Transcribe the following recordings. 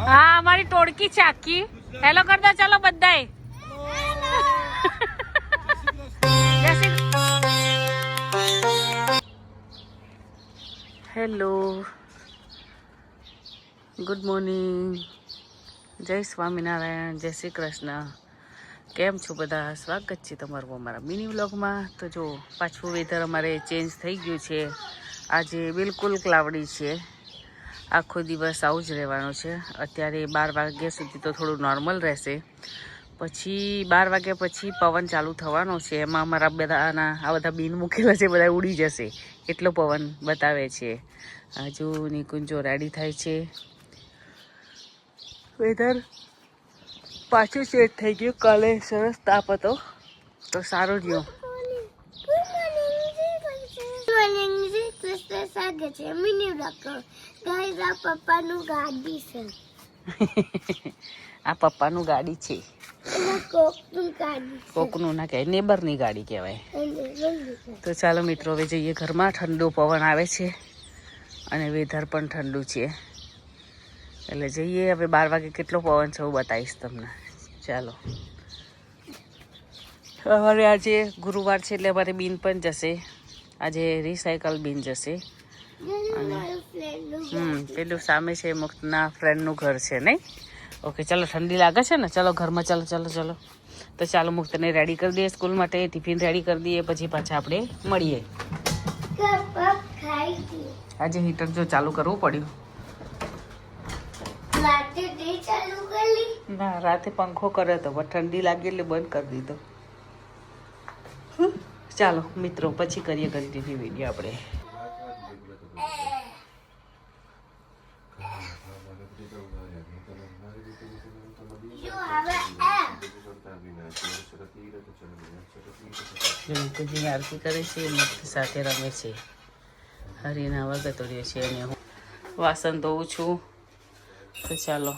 હા અમારી ટોળકી છે આખી. હેલો કરતા ચાલો બધાય. હેલો, ગુડ મોર્નિંગ, જય સ્વામિનારાયણ, જય શ્રી કૃષ્ણ. કેમ છો બધા? સ્વાગત છે તમારું અમારા મિની વ્લોગમાં. તો જો પાછું વેધર અમારે ચેન્જ થઈ ગયું છે. આજે બિલકુલ ક્લાઉડી છે. આખો દિવસ આવું જ રહેવાનું છે. અત્યારે 12 વાગ્યા સુધી તો થોડું નોર્મલ રહેશે. પછી 12 વાગ્યા પછી પવન ચાલુ થવાનો છે. એમાં અમારા આ બધા બીન મૂકેલા છે બધા ઉડી જશે એટલો પવન બતાવે છે. હજુ નિકુંજો રેડી થાય છે. વેધર પાછું સેટ થઈ ગયું. કાલે સરસ તાપ હતો તો સારું રહ્યું. આ પપ્પાનું ગાડી છે. કોકનું ના કહેવાય, નેબરની ગાડી કહેવાય. તો ચાલો મિત્રો હવે જઈએ ઘરમાં. ઠંડુ પવન આવે છે અને વેધર પણ ઠંડુ છે એટલે જઈએ. હવે 12 વાગે કેટલો પવન છે હું બતાવીશ તમને. ચાલો. અમારે આજે ગુરુવાર છે એટલે અમારે બીન પણ જશે. આજે રિસાયકલ બીન જશે. અને પેલું સામે છે મુક્તના ફ્રેન્ડનું ઘર છે નહીં. ઓકે ચાલો, ઠંડી લાગે છે ને, ચાલો ઘરમાં. ચાલો ચાલો ચાલો. તો ચાલો મુક્તને રેડી કરી દઈએ સ્કૂલ માટે. ટિફિન રેડી કરી દઈએ પછી પાછા આપણે મળીએ. આજે હીટર જો ચાલુ કરવું પડ્યું. ના, રાતે પંખો કર્યો હતો પણ ઠંડી લાગી એટલે બંધ કરી દીધો. ચાલો મિત્રો, પછી કરીએ કન્ટિન્યુ વિડીયો આપણે. નિકુંજની આરતી કરે છે, મુક્ત સાથે રમે છે. હરીના વગતોડ્યો છે અને હું વાસણ ધોઉં છું. તો ચાલો.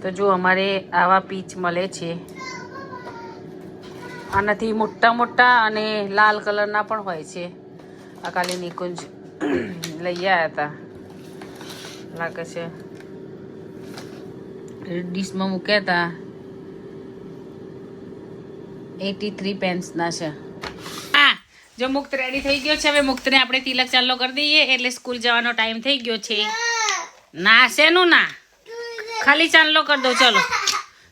તો જો અમારે આવા પીચ મળે છે. આનાથી મોટા મોટા અને લાલ કલરના પણ હોય છે. આ કાલે નિકુંજ લઈ આવ્યા હતા લાગે છે. ડીશમાં મૂક્યા હતા. 83 પેન્સના છે. હા, જો મુક્ત રેડી થઈ ગયો છે. હવે મુક્તને આપણે તિલક ચાલો કરી દઈએ એટલે સ્કૂલ જવાનો ટાઈમ થઈ ગયો છે. ના શેનું ના, ખાલી ચાંદલો કરી દો. ચલો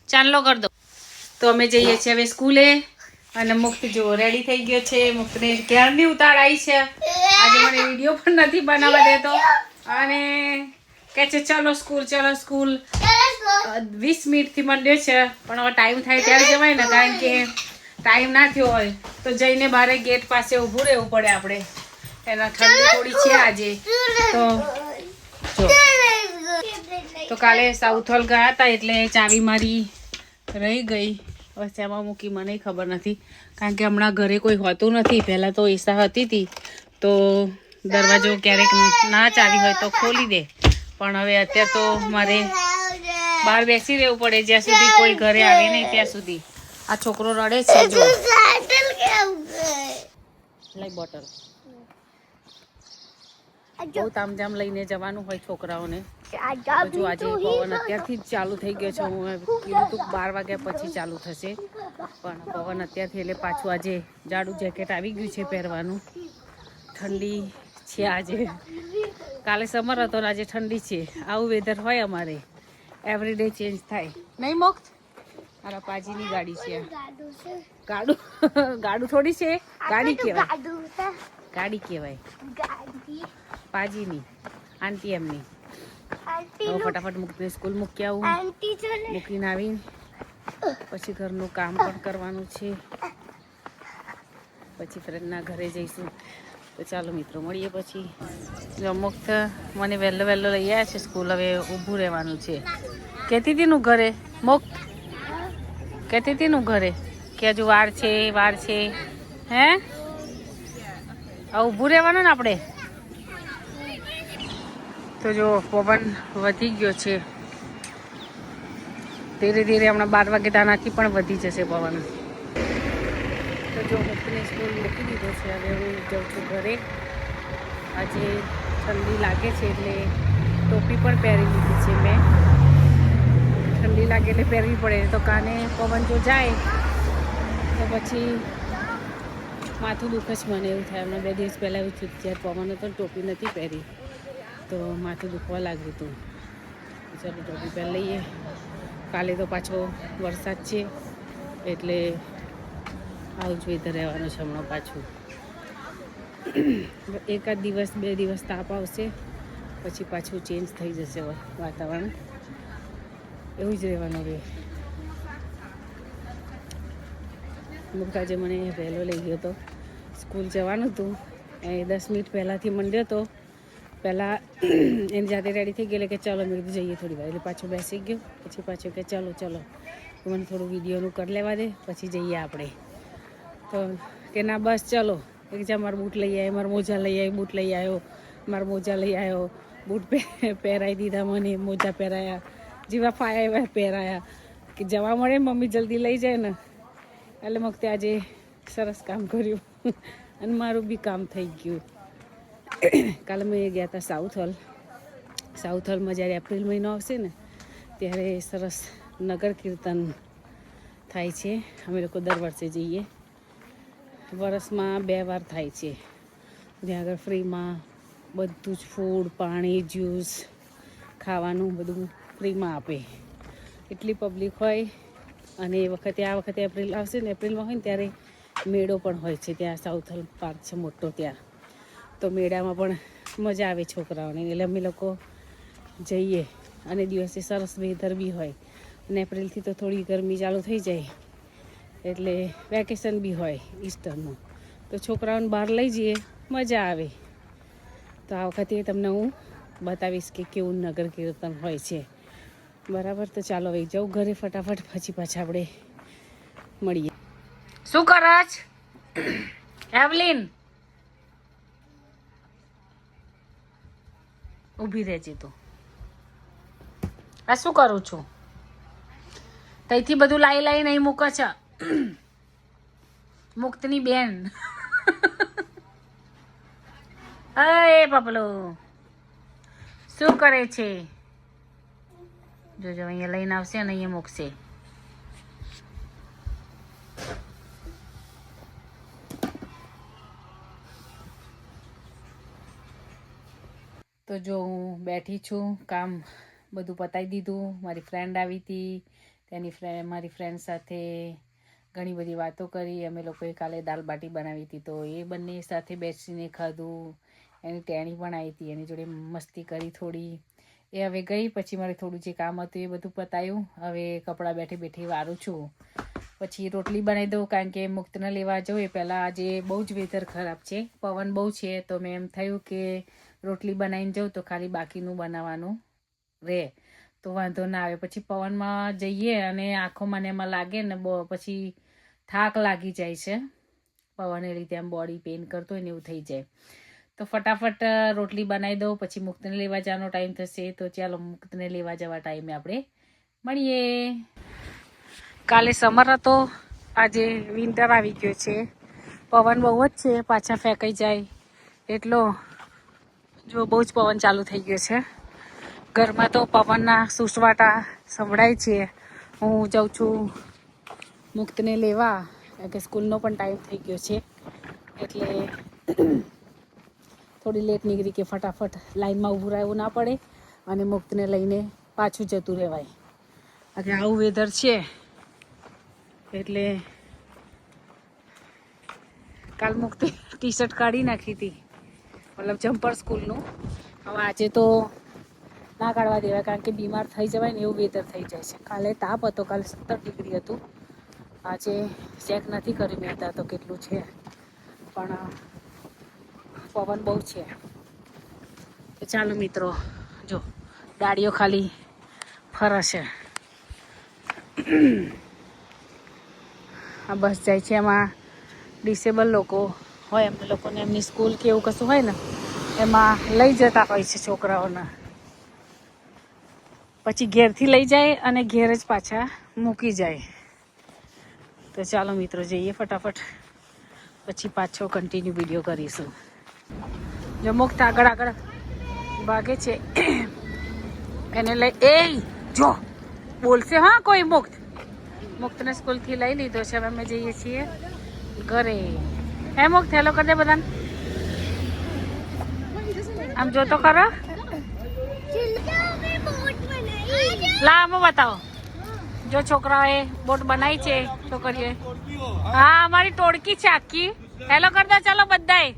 ચાંદલો કરી દો. તો અમે જઈએ છીએ હવે સ્કૂલે. અને મુક્ત જો રેડી થઈ ગયો છે. મુક્તને ક્યારની ઉતારાઈ છે. આજે મને વિડીયો પણ નથી બનાવવા દેતો અને કહે છે ચલો સ્કૂલ, ચલો સ્કૂલ. 20 મિનિટથી મંડ્યો છે પણ હવે ટાઈમ થાય ત્યારે જવાય ને, કારણ કે ટાઈમ ના થયો હોય તો જઈને બારે ગેટ પાસે ઊભું રહેવું પડે આપણે. એના ઠંડી થોડી છે આજે તો કાલે સાઉથ હોલ ગયા હતા એટલે ચાવી મારી રહી ગઈ. વચ્ચામાં મૂકી મને ખબર નથી, કારણ કે હમણાં ઘરે કોઈ હોતું નથી. પહેલાં તો ઈશા હતી હતી તો દરવાજો ક્યારેક ના ચાવી હોય તો ખોલી દે, પણ હવે અત્યારે તો મારે બહાર બેસી રહેવું પડે જ્યાં સુધી કોઈ ઘરે આવે નહીં ત્યાં સુધી. આ છોકરો રડે છે. જો લાઈ બોટલ. બહુ તામઝામ લઈને જવાનું હોય છોકરાઓને. જો આજે પવન અત્યારથી જ ચાલુ થઈ ગયો છે. હું કીધું તું 12 વાગ્યા પછી ચાલુ થશે, પણ પવન અત્યારથી એટલે પાછું આજે જાડું જેકેટ આવી ગયું છે પહેરવાનું. ઠંડી છે આજે. કાલે સમર હતો ને આજે ઠંડી છે. આવું વેધર હોય અમારે. એવરીડે ચેન્જ થાય નહીં મુક્ત. મારા પાજીની ગાડી છે. ગાડું ગાડું થોડી છે, ગાડી કહેવાય. ગાડી કહેવાય પાજીની, આંટી એમની. હવે ફટાફટ મુક્તને સ્કૂલ મૂકી આવું. મૂકીને આવીને પછી ઘરનું કામ પણ કરવાનું છે. પછી ફ્રેન્ડના ઘરે જઈશું. તો ચાલો મિત્રો મળીએ પછી. જો મુક્ત મને વહેલો લઈ આવ્યા છે સ્કૂલ. હવે ઊભું રહેવાનું છે. કહેતી હતી નું ઘરે મુક્ત, કહેતી હતી નું ઘરે કે હજુ વાર છે હે. હવે ઊભું રહેવાનું ને આપણે. તો જો પવન વધી ગયો છે ધીરે ધીરે. હમણાં 12 વાગે તાનાથી પણ વધી જશે પવન. તો જો મુક્તને સ્કૂલ મૂકી દીધો છે, હવે હું જાઉં છું ઘરે. આજે ઠંડી લાગે છે એટલે ટોપી પણ પહેરી લીધી છે મેં. ઠંડી લાગે એટલે પહેરવી પડે, તો કાને પવન જો જાય તો પછી માથું દુઃખ જ મને એવું થાય. હમણાં 2 દિવસ પહેલાં એવું થયું, જ્યારે પવન હતો ટોપી નથી પહેરી તો માથું દુખવા લાગ્યું હતું. ચાલો ટોપી પહેરી લઈએ. કાલે તો પાછો વરસાદ છે એટલે આવું જ વેધર રહેવાનું છે હમણાં પાછું. એકાદ દિવસ 2 દિવસ તાપ આવશે, પછી પાછું ચેન્જ થઈ જશે વાતાવરણ. એવું જ રહેવાનું રહે. મુક્તાજે મને વહેલો લઈ ગયો હતો, સ્કૂલ જવાનું હતું એ 10 મિનિટ પહેલાંથી મંડ્યો હતો. પહેલાં એની જાતે રેડી થઈ ગયેલી કે ચાલો મેં કીધું જઈએ થોડી વાર, એટલે પાછો બેસી ગયો. પછી પાછું કે ચાલો મને થોડું વિડીયોનું કરી લેવા દે, પછી જઈએ આપણે. તો કે ના બસ ચાલો. એક જા મારા બૂટ લઈ આવ્યો, મારા મોજા લઈ આવી, બૂટ લઈ આવ્યો, મારા મોજા લઈ આવ્યો, બૂટ પહેરાવી દીધા મને, મોજા પહેરાયા, જેવા ફાયા એવા પહેરાયા કે જવા મળે મમ્મી જલ્દી લઈ જાય ને. એટલે મગતે આજે સરસ કામ કર્યું અને મારું બી કામ થઈ ગયું. કાલે મેં ગયા હતા સાઉથ હોલમાં. જ્યારે એપ્રિલ મહિનો આવશે ને ત્યારે સરસ નગર કીર્તન થાય છે. અમે લોકો દર વર્ષે જઈએ, વરસમાં 2 વાર થાય છે. ત્યાં આગળ ફ્રીમાં બધું જ ફૂડ, પાણી, જ્યુસ, ખાવાનું બધું ફ્રીમાં આપે. એટલી પબ્લિક હોય. અને આ વખતે એપ્રિલ આવશે ને, એપ્રિલમાં હોય ને ત્યારે મેળો પણ હોય છે ત્યાં. સાઉથ હોલ પાર્ક છે મોટો ત્યાં, તો મેળામાં પણ મજા આવે છોકરાઓને. એટલે અમે લોકો જઈએ અને દિવસે સરસ વેધર બી હોય. અને એપ્રિલથી તો થોડી ગરમી ચાલુ થઈ જાય એટલે વેકેશન બી હોય ઈસ્ટરનું, તો છોકરાઓને બહાર લઈ જઈએ, મજા આવે. તો આ વખતે તમને હું બતાવીશ કે કેવું નગર કીર્તન હોય છે. બરાબર, તો ચાલો હવે જાઉં ઘરે ફટાફટ, પછી પાછા આપણે મળીએ. શું કરશ એવલિન? ઊભી રહેજે તું. આ શું કરું છું? તઈથી બધું લાઈ નહીં મૂકે છે મુક્તની બેન. અરે પપલો શું કરે છે? જોજો અહીંયા લઈને આવશે અને અહીંયા મૂકશે. તો જો હું બેઠી છું, કામ બધું પતાવી દીધું. મારી ફ્રેન્ડ આવી હતી, મારી ફ્રેન્ડ સાથે ઘણી બધી વાતો કરી. અમે લોકોએ કાલે દાલ બાટી બનાવી હતી, તો એ બંને સાથે બેસીને ખાધું. એની ટેણી પણ આવી હતી, એની જોડે મસ્તી કરી થોડી. એ હવે ગઈ, પછી મારે થોડું જે કામ હતું એ બધું પતાયું. હવે કપડાં બેઠી વારું છું, પછી રોટલી બનાવી દઉં, કારણ કે મુક્તને લેવા જવું એ પહેલાં આજે બહુ જ વેધર ખરાબ છે, પવન બહુ છે. તો મેં એમ થયું કે રોટલી બનાવીને જાઉં તો ખાલી બાકીનું બનાવવાનું રહે તો વાંધો ના આવે. પછી પવનમાં જઈએ અને આંખોમાં એમાં લાગે ને પછી થાક લાગી જાય છે, પવનને લીધે આમ બોડી પેઇન કરતો હોય ને એવું થઈ જાય. તો ફટાફટ રોટલી બનાવી દઉં, પછી મુક્તને લેવા જવાનો ટાઈમ થશે. તો ચાલો મુક્તને લેવા જવા ટાઈમે આપણે મળીએ. કાલે સમર હતો, આજે વિન્ટર આવી ગયો છે. પવન બહુ જ છે, પાછા ફેંકાઈ જાય એટલો. જો બહુ જ પવન ચાલુ થઈ ગયો છે. ઘરમાં તો પવનના સુસવાટા સંભળાય છે. હું જાઉં છું મુક્તને લેવા, કારણ કે સ્કૂલનો પણ ટાઈમ થઈ ગયો છે. એટલે થોડી લેટ નીકળી કે ફટાફટ લાઈનમાં ઊભું રહેવું ના પડે અને મુક્તને લઈને પાછું જતું રહેવાય. આજે આવું વેધર છે એટલે કાલ મુક્તે ટી-શર્ટ કાઢી નાખી હતી, મતલબ જમ્પર સ્કૂલનું. હવે આજે તો ના કાઢવા દેવાય, કારણ કે બીમાર થઈ જવાય ને એવું વેધર થઈ જાય છે. કાલે તાપ હતો, કાલે 17 ડિગ્રી હતું. આજે ચેક નથી કર્યું મેં ત્યાં તો કેટલું છે, પણ પવન બહુ છે. તો ચાલો મિત્રો, જો ગાડીઓ ખાલી ફરે છે. આ બસ જાય છે, એમાં ડિસેબલ લોકો હોય, એમને લોકોને એમની સ્કૂલ કે એવું કશું હોય ને એમાં લઈ જતા હોય છે છોકરાઓને. પછી ઘેરથી લઈ જાય અને ઘેર જ પાછા મૂકી જાય. તો ચાલો મિત્રો જઈએ ફટાફટ. પછી પાછો કન્ટિન્યુ વિડીયો કરીશું. જો મુક્ત આગળ આગળ ભાગે છે એને લઈ એ જો બોલશે હા કોઈ. મુક્તને સ્કૂલથી લઈ લીધો છે. હવે અમે જઈએ છીએ ઘરે. હે મુક્ત હેલો કરી દે બધાને. આમ જો તો ખરો. લા આમ બતાવો. જો છોકરાઓએ બોટ બનાવી છે છોકરીઓએ. હા અમારી ટોળકી છે આખી. હેલો કરી દો ચાલો બધાએ.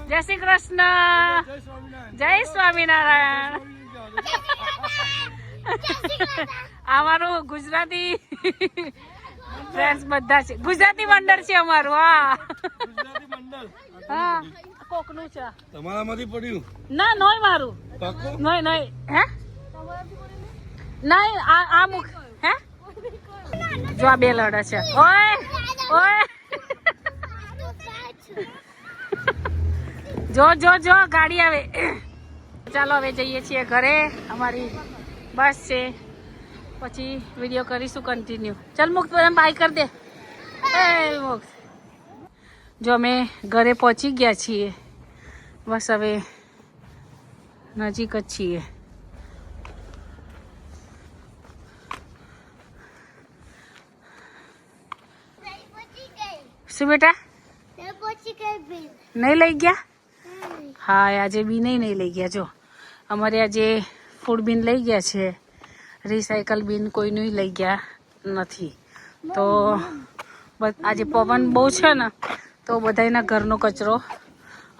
જય શ્રી કૃષ્ણ. જય સ્વામિનારાયણ. અમારું ગુજરાતી ફ્રેન્ડ્સ બધા છે. ગુજરાતી મંડળ છે અમારું. હા હા કોકનું છે તમારામાંથી પડ્યું ના નોય મારું નોય નોય હે નહીં આ મુખ હે જો આ બે લડે છે. ઓય ઓય જો જો જો ગાડી આવે. ચાલો હવે જઈએ છીએ ઘરે. અમારી બસ છે પછી વિડીયો કરીશું કન્ટિન્યુ. ચાલ મુક્ત બધા બાય કરી દે. એ મુક્ત જો અમે ઘરે પહોંચી ગયા છીએ. બસ હવે નજીક જ છીએ. શું બેટા નહીં લઈ ગયા? હા આજે બી નહીં લઈ ગયા. જો અમારે આજે ફૂડ બિન લઈ ગયા છે. રિસાયકલ બિન કોઈનું લઈ ગયા નથી. તો આજે પવન બહુ છે ને તો બધાના ઘરનો કચરો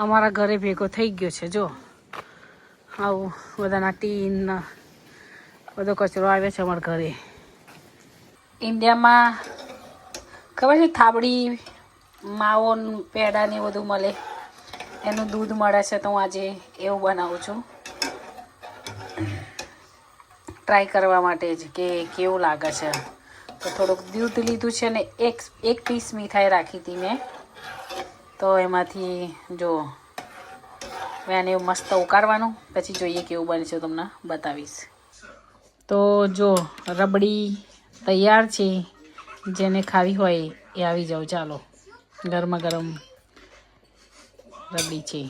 અમારા ઘરે ભેગો થઈ ગયો છે. જો આવું બધાના ટીન બધો કચરો આવે છે અમારા ઘરે. ઇન્ડિયામાં ખબર છે થાબડી માવો પેડા ને બધું મળે એનું દૂધ મળે છે. તો હું આજે એવું બનાવું છું ટ્રાય કરવા માટે જ કે કેવું લાગે છે. તો થોડુંક દૂધ લીધું છે ને એક પીસ મીઠાઈ રાખી હતી મેં. તો એમાંથી જો મેં એવું મસ્ત ઉકાળવાનું પછી જોઈએ કેવું બને છે તમને બતાવીશ. તો જો રબડી તૈયાર છે. જેને ખાવી હોય એ આવી જાઓ. ચાલો ગરમા ગરમ રબડી છે.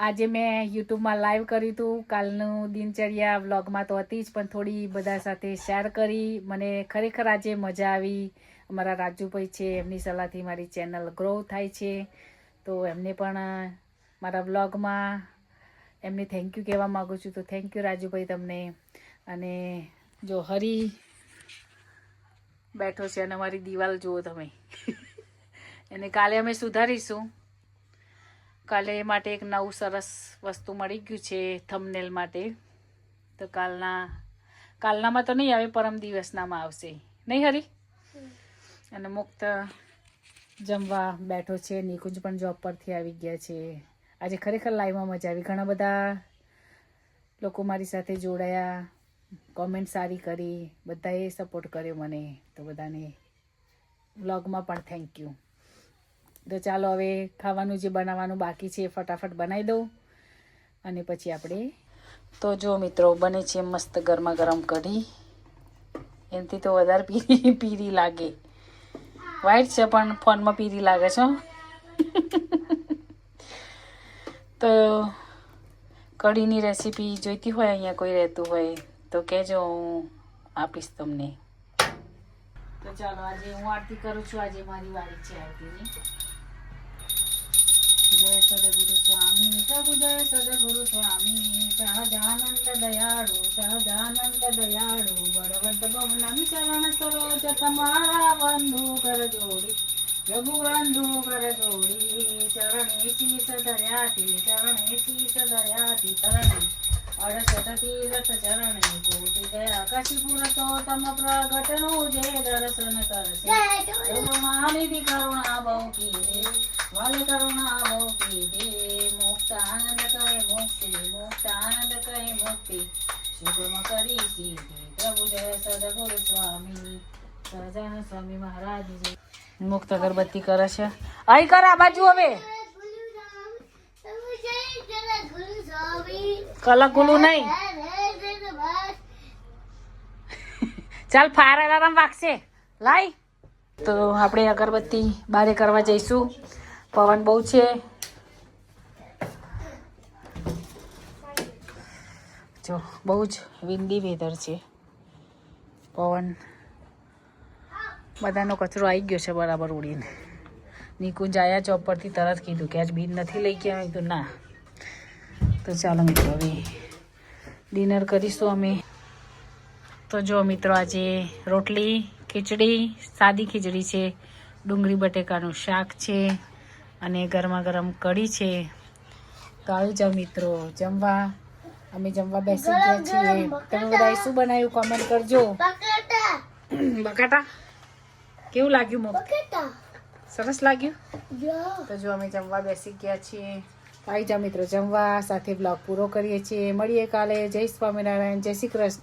આજે મેં યુટ્યુબમાં લાઈવ કર્યું હતું. કાલનું દિનચર્યા વ્લોગમાં તો હતી જ પણ થોડી બધા સાથે શેર કરી. મને ખરેખર આજે મજા આવી. અમારા રાજુભાઈ છે એમની સલાહથી મારી ચેનલ ગ્રો થાય છે. તો એમને પણ મારા વ્લોગમાં એમને થેન્ક યુ કહેવા માગું છું. તો થેન્ક યુ રાજુભાઈ તમને. અને જો હરી બેઠો છે અને અમારી દિવાલ જુઓ તમે. એને કાલે અમે સુધારીશું. કાલે એ માટે એક નવું સરસ વસ્તુ મળી ગયું છે થંબનેલ માટે. તો કાલનામાં તો નહીં આવે પરમ દિવસનામાં આવશે નહીં હરી. અને મુક્ત જમવા બેઠો છે. નિકુંજ પણ જોબ પરથી આવી ગયા છે. આજે ખરેખર લાઈવમાં મજા આવી. ઘણા બધા લોકો મારી સાથે જોડાયા. કોમેન્ટ સારી કરી. બધાએ સપોર્ટ કર્યો મને. તો બધાને વ્લોગમાં પણ થેન્ક યુ. તો ચાલો હવે ખાવાનું જે બનાવવાનું બાકી છે ફટાફટ બનાવી દઉં અને પછી આપણે. તો જો મિત્રો બને છે મસ્ત ગરમા ગરમ કઢી. એનાથી તો વધારે પીરી લાગે. વ્હાઈટ છે પણ ફોનમાં પીરી લાગે છે. તો કઢીની રેસીપી જોઈતી હોય અહીંયા કોઈ રહેતું હોય તો કહેજો હું આપીશ તમને. તો ચાલો આજે હું આરતી કરું છું. આજે મારી વારી છે આરતીની. જય સદગુરુ સ્વામી પ્રભુ જય સદગુરુ સ્વામી સહજાનંદ દયાળુ બળવદ ભવનામી ચરણ સરોજ તમારા બંધુ કર જોડી રઘુબંધુ કર જોડી ચરણે શીશ ધર્યાથી તરણે 68 તીરથ ચરણે કોટી ગયા કાશીપુર તો તમ પ્રગટનું જે દર્શન કરશે મારી કરુણા બહુ કીધે વાલી કરુણા બહુ કીધે મુક્ત આનંદ કહે મુક્તિ શુભમ કરી સીધી પ્રભુ જય સદગુરુ સ્વામી સહજાનંદ સ્વામી મહારાજ જય. મુક્ત અગરબત્તી કરે છે. અહીં કર આ બાજુ હવે કલક ગુલું નહીં. ચાલ ફાયર અલાર્મ વાગશે. લાઈ તો આપણે અગરબત્તી બારે કરવા જઈશું. પવન બહુ છે. જો બહુ જ વિન્ડી વેધર છે. પવન, બધાનો કચરો આવી ગયો છે બરાબર ઉડીને. નિકુંજ આયા ચોપ પરથી તરત કીધું કે આજ બિન નથી લઈ ગયા. કીધું ના. તો ચાલો મિત્રો હવે ડિનર કરીશું અમે. તો જો મિત્રો આજે રોટલી, ખીચડી, સાદી ખીચડી છે, ડુંગળી બટેકાનું શાક છે અને ગરમા ગરમ કઢી છે. તો આવી જાઓ મિત્રો જમવા. અમે જમવા બેસી ગયા છીએ. તમે બધાએ શું બનાવ્યું કોમેન્ટ કરજો. બટાટા કેવું લાગ્યું? સરસ લાગ્યું. તો જો અમે જમવા બેસી ગયા છીએ. આવી જાઓ મિત્રો જમવા. સાથે બ્લોગ પૂરો કરીએ છીએ. મળીએ કાલે. જય સ્વામિનારાયણ. જય શ્રી કૃષ્ણ.